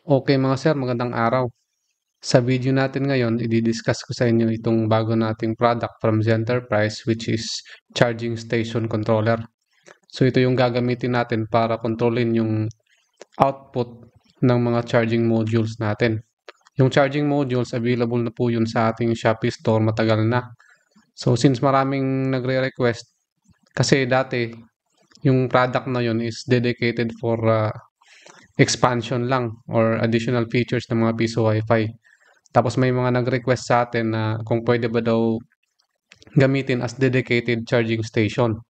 Okay mga sir, magandang araw. Sa video natin ngayon, i-discuss ko sa inyo itong bago nating product from Z Enterprise which is charging station controller. So ito yung gagamitin natin para kontrolin yung output ng mga charging modules natin. Yung charging modules, available na po yun sa ating Shopee store matagal na. So since maraming nagre-request, kasi dati yung product na yun is dedicated for expansion lang or additional features ng mga piso Wi-Fi. Tapos may mga nag-request sa atin na kung pwede ba daw gamitin as dedicated charging station.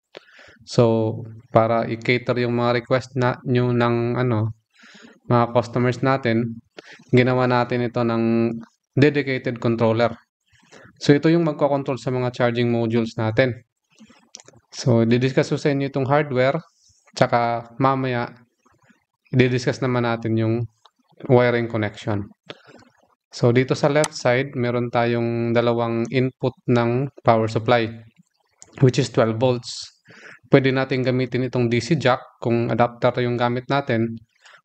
So, para i-cater yung mga request na nyo ng mga customers natin, ginawa natin ito ng dedicated controller. So, ito yung magko-control sa mga charging modules natin. So, didiscuss ko sa inyo itong hardware, tsaka mamaya, i-discuss naman natin yung wiring connection. So, dito sa left side, meron tayong dalawang input ng power supply, which is 12 volts. Pwede natin gamitin itong DC jack kung adapter yung gamit natin.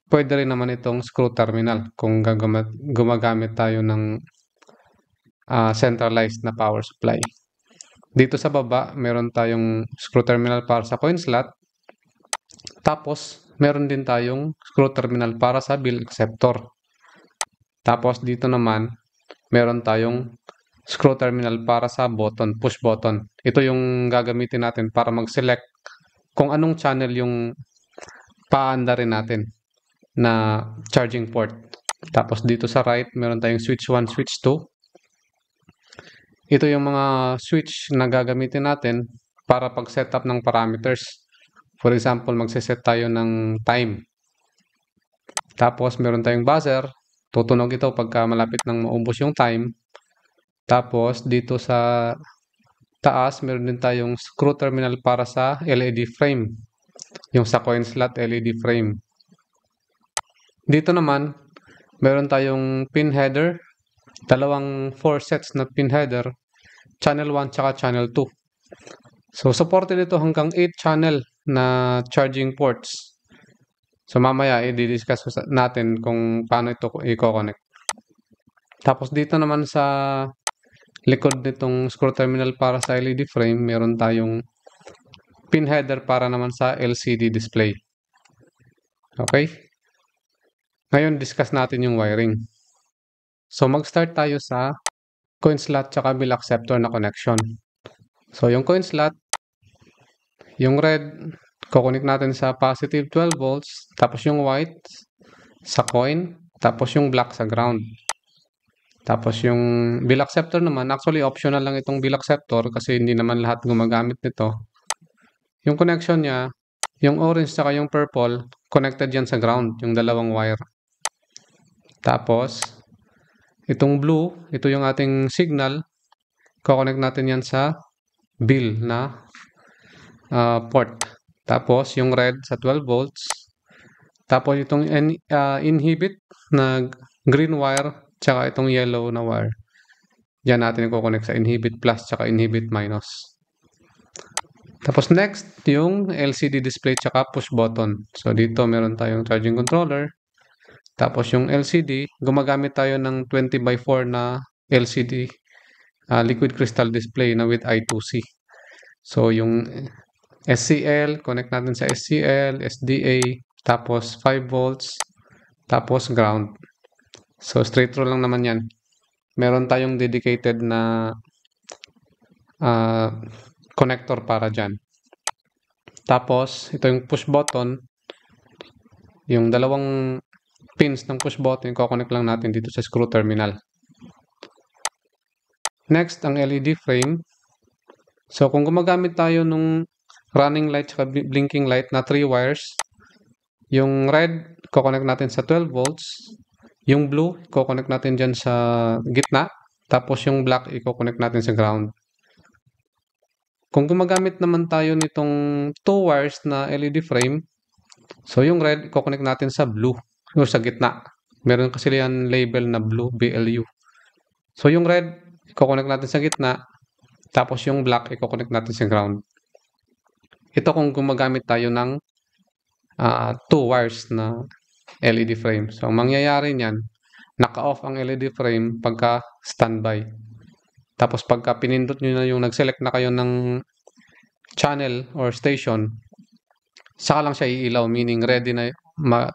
Pwede rin naman itong screw terminal kung gumagamit tayo ng centralized na power supply. Dito sa baba, meron tayong screw terminal para sa coin slot. Tapos, meron din tayong screw terminal para sa bill acceptor. Tapos dito naman, meron tayong screw terminal para sa button, push button. Ito yung gagamitin natin para mag-select kung anong channel yung paandarin natin na charging port. Tapos dito sa right, meron tayong switch 1, switch 2. Ito yung mga switch na gagamitin natin para pag-setup ng parameters. For example, magsiset tayo ng time. Tapos meron tayong buzzer. Tutunog ito pagka malapit nang maubos yung time. Tapos dito sa taas, meron din tayong screw terminal para sa LED frame. Yung sa coin slot LED frame. Dito naman, meron tayong pin header. Dalawang 4 sets na pin header. Channel 1 tsaka channel 2. So, supported ito hanggang 8 channel na charging ports. So, mamaya i-discuss natin kung paano ito i-connect. Tapos dito naman sa likod nitong screw terminal para sa LED frame, meron tayong pin header para naman sa LCD display. Okay? Ngayon, discuss natin yung wiring. So, mag-start tayo sa coin slot tsaka bill acceptor na connection. So, yung coin slot, yung red, kukunik natin sa positive 12 volts, tapos yung white sa coin, tapos yung black sa ground. Tapos yung bill acceptor naman, actually optional lang itong bill acceptor kasi hindi naman lahat gumagamit nito. Yung connection niya, yung orange saka yung purple, connected yan sa ground, yung dalawang wire. Tapos, itong blue, ito yung ating signal, kukonect natin yan sa bill na port. Tapos, yung red sa 12 volts. Tapos, itong inhibit na green wire, tsaka itong yellow na wire. Diyan natin i-connect sa inhibit plus tsaka inhibit minus. Tapos next, yung LCD display tsaka push button. So dito meron tayong charging controller. Tapos yung LCD, gumagamit tayo ng 20x4 na LCD liquid crystal display na with I2C. So yung SCL, connect natin sa SCL, SDA, tapos 5 volts, tapos ground. So straight through lang naman yan. Meron tayong dedicated na connector para dyan. Tapos, ito yung push button. Yung dalawang pins ng push button, kukonect lang natin dito sa screw terminal. Next, ang LED frame. So, kung gumagamit tayo nung running light at blinking light na 3 wires, yung red, kukonect natin sa 12 volts. Yung blue, kukonect natin dyan sa gitna. Tapos yung black, i-connect natin sa ground. Kung gumagamit naman tayo nitong 2 wires na LED frame, so yung red, kukonect natin sa blue, o sa gitna. Meron kasi yan label na blue, BLU. So yung red, kukonect natin sa gitna, tapos yung black, i-connect natin sa ground. Ito kung gumagamit tayo ng 2 wires na LED frame. So, ang mangyayari niyan, naka-off ang LED frame pagka standby. Tapos, pagka pinindot nyo na yung nag-select na kayo ng channel or station, saka lang siya iilaw, meaning ready na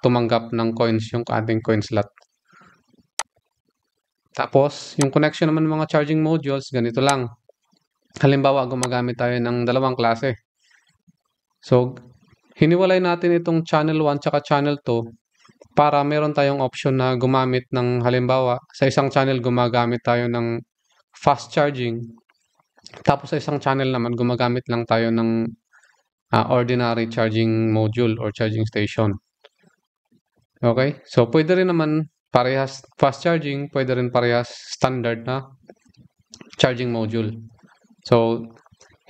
tumanggap ng coins yung ating coin slot. Tapos, yung connection naman ng mga charging modules, ganito lang. Halimbawa, gumagamit tayo ng dalawang klase. So, hiniwalay natin itong channel 1 tsaka channel 2 para meron tayong option na gumamit ng, halimbawa, sa isang channel gumagamit tayo ng fast charging. Tapos sa isang channel naman, gumagamit lang tayo ng ordinary charging module or charging station. Okay? So, pwede rin naman parehas fast charging, pwede rin parehas standard na charging module. So,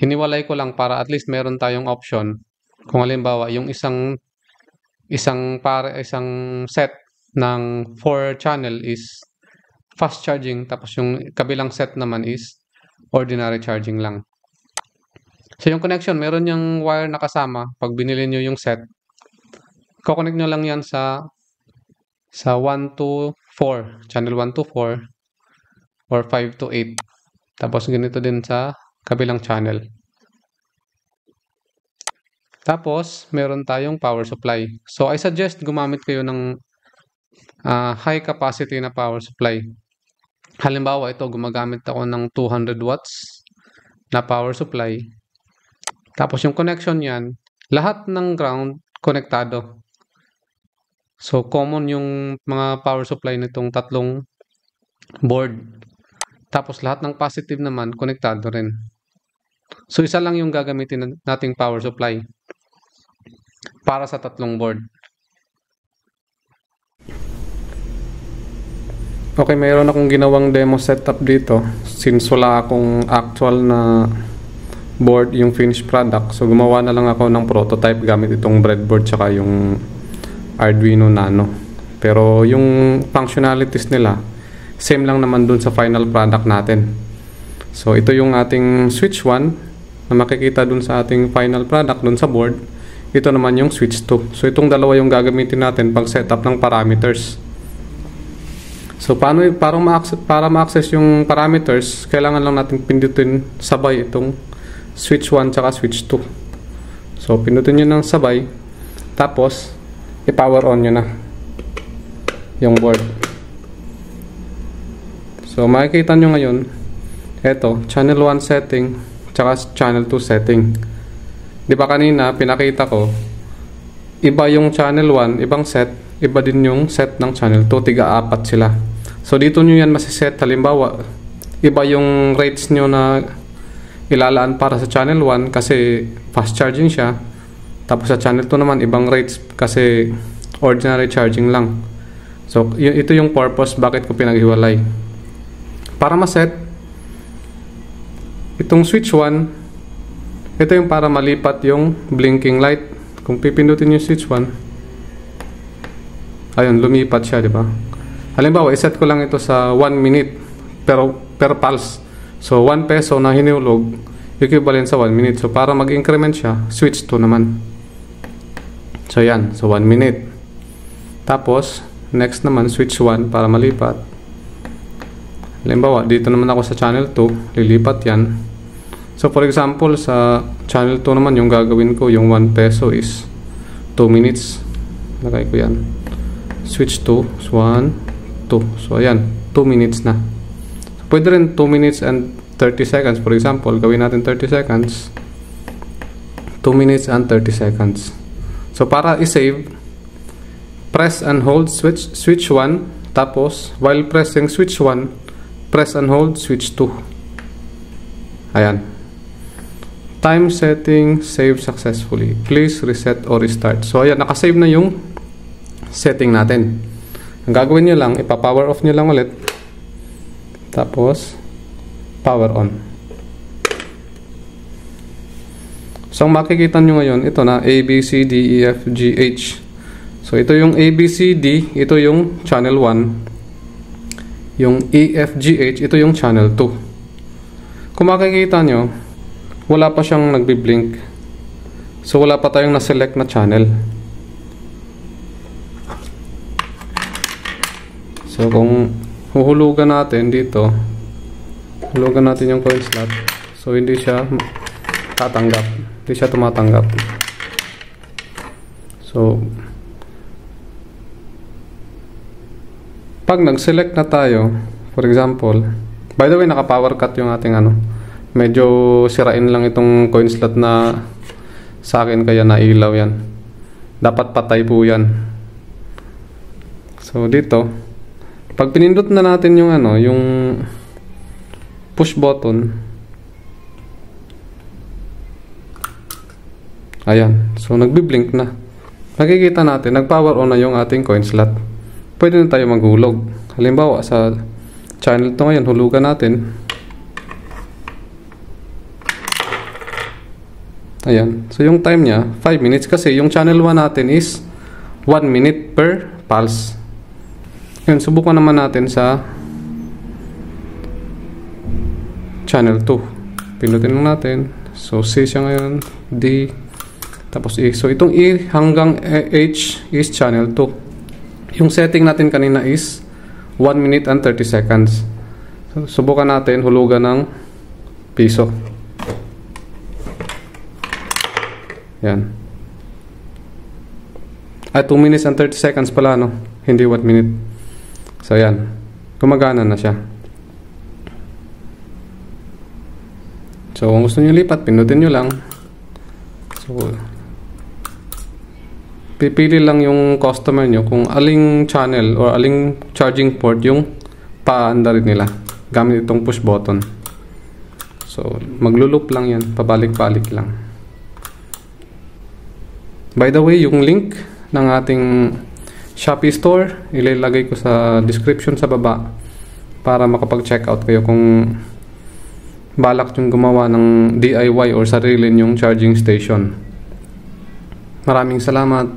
hiniwalay ko lang para at least meron tayong option. Kung halimbawa, yung isang set ng 4 channel is fast charging, tapos yung kabilang set naman is ordinary charging lang. So, yung connection, meron yung wire na kasama. Pag binili nyo yung set, kukonect nyo lang yan sa 1 to 4, channel 1 to 4, or 5 to 8. Tapos, ganito din sa kabilang channel. Tapos, meron tayong power supply. So, I suggest gumamit kayo ng high capacity na power supply. Halimbawa, ito, gumagamit ako ng 200 watts na power supply. Tapos, yung connection yan, lahat ng ground, konektado. So, common yung mga power supply nitong tatlong board. Tapos, lahat ng positive naman, konektado rin. So, isa lang yung gagamitin nating power supply para sa tatlong board. Okay, mayroon akong ginawang demo setup dito. Since wala akong actual na board, yung finished product. So, gumawa na lang ako ng prototype gamit itong breadboard tsaka yung Arduino Nano. Pero yung functionalities nila, same lang naman dun sa final product natin. So, ito yung ating switch 1 na makikita dun sa ating final product dun sa board. Ito naman yung switch 2. So, itong dalawa yung gagamitin natin pag setup ng parameters. So, para ma-access yung parameters, kailangan lang natin pindutin sabay itong switch 1 tsaka switch 2. So, pindutin nyo ng sabay. Tapos, i-power on nyo na yung board. So, makikita nyo ngayon, eto, channel 1 setting, tsaka channel 2 setting. Di ba kanina, pinakita ko, iba yung channel 1, ibang set, iba din yung set ng channel 2, tiga-apat sila. So, dito nyo yan masiset, halimbawa, iba yung rates nyo na ilalaan para sa channel 1 kasi fast charging siya. Tapos sa channel 2 naman, ibang rates kasi ordinary charging lang. So, ito yung purpose bakit ko pinaghiwalay. Para ma-set, itong switch 1, ito yung para malipat yung blinking light. Kung pipindutin yung switch 1, ayun, lumipat siya, di ba? Halimbawa, iset ko lang ito sa 1 minute per pulse. So, 1 peso na hinihulog, equivalent sa 1 minute. So, para mag-increment siya, switch 2 naman. So, yan. So, 1 minute. Tapos, next naman, switch 1 para malipat. Halimbawa, dito naman ako sa channel 2, lilipat yan. So, for example, sa channel 2 naman, yung gagawin ko, yung 1 peso is 2 minutes. Lagay ko yan. Switch 2, so 1, 2. So, ayan, 2 minutes na. So, pwede rin 2 minutes and 30 seconds. For example, gawin natin 30 seconds. 2 minutes and 30 seconds. So, para i-save, press and hold switch 1. Tapos, while pressing switch 1, press and hold switch 2. Ayan. Time setting, save successfully. Please reset or restart. So, ayan, nakasave na yung setting natin. Ang gagawin nyo lang, ipa-power off nyo lang ulit. Tapos, power on. So, ang makikita nyo ngayon, ito na, A, B, C, D, E, F, G, H. So, ito yung A, B, C, D, ito yung channel 1. Yung E, F, G, H, ito yung channel 2. Kung makikita nyo, wala pa siyang nagbi-blink. So, wala pa tayong na-select na channel. So, kung huhulugan natin dito, hulugan natin yung coin slot. So, hindi siya tatanggap. Hindi siya tumatanggap. So, pag nag-select na tayo, for example, by the way, naka-power cut yung ating medyo sirain lang itong coin slot na sa akin, kaya nailaw yan. Dapat patay po yan. So, dito, pag pinindot na natin yung yung push button, ayan. So, nagbi-blink na. Nakikita natin, nag-power on na yung ating coin slot. Pwede na tayo maghulog. Halimbawa, sa channel to ngayon, hulugan natin. Ayan. So, yung time niya, 5 minutes. Kasi yung channel 1 natin is 1 minute per pulse. Ngayon, subukan naman natin sa channel 2. Pinutin lang natin. So, C siya ngayon. D. Tapos E. So, itong E hanggang H is channel 2. Yung setting natin kanina is 1 minute and 30 seconds. So, subukan natin hulugan ng piso. Yan. Ay, 2 minutes and 30 seconds pala, no? Hindi 1 minute. So, yan. Gumagana na siya. So, kung gusto nyo lipat, pinutin nyo lang. So, pipili lang yung customer nyo kung aling channel or aling charging port yung paanda rin nila gamit itong push button. So, maglulup lang yan. Pabalik-balik lang. By the way, yung link ng ating Shopee store, ilalagay ko sa description sa baba para makapag-check out kayo kung balak yung gumawa ng DIY or sarili yung charging station. Maraming salamat.